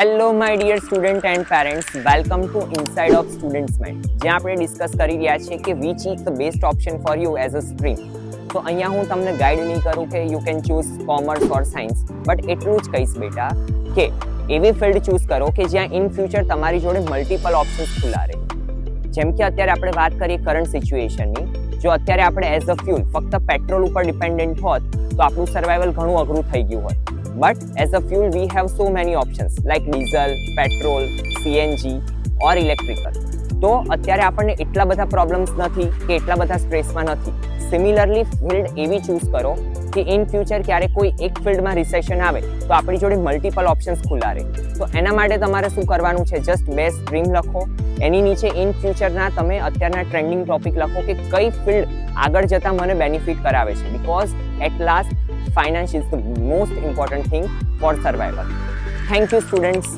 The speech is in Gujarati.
Hello my dear student and parents, welcome to inside of students mind, જ્યાં આપણે ડિસ્કસ કરી રહ્યા છીએ કે which is the best option for you as a stream. તો અહીંયા હું તમને ગાઈડ નહીં કરું કે you can choose commerce or science, but એટલું જ કહીશ બેટા કે એવી ફિલ્ડ ચૂઝ કરો કે જ્યાં ઇન ફ્યુચર તમારી જોડે મલ્ટિપલ ઓપ્શન્સ ખુલ્લા રહે. જેમ કે અત્યારે આપણે વાત કરીએ કરંટ સિચ્યુએશનની, જો અત્યારે આપણે એઝ અ ફ્યુલ ફક્ત પેટ્રોલ ઉપર ડિપેન્ડન્ટ હોત તો આપણું સર્વાઈવલ ઘણું અઘરું થઈ ગયું હોત. But as a fuel, we have so many options like diesel, petrol, CNG or electrical. તો અત્યારે આપણને એટલા બધા પ્રોબ્લેમ્સ નથી કે એટલા બધા સ્ટ્રેસમાં નથી. સિમિલરલી ફિલ્ડ એવી ચૂઝ કરો કે ઇન ફ્યુચર ક્યારે કોઈ એક ફિલ્ડમાં રિસેશન આવે તો આપણી જોડે મલ્ટિપલ ઓપ્શન્સ ખુલ્લા રહે. તો એના માટે તમારે શું કરવાનું છે, જસ્ટ બે સ્ટ્રીમ લખો, એની નીચે ઇન ફ્યુચરના તમે અત્યારના ટ્રેન્ડિંગ ટોપિક લખો કે કઈ ફિલ્ડ આગળ જતાં મને બેનિફિટ કરાવે છે, because at last finance is the most important thing for survival. Thank you students.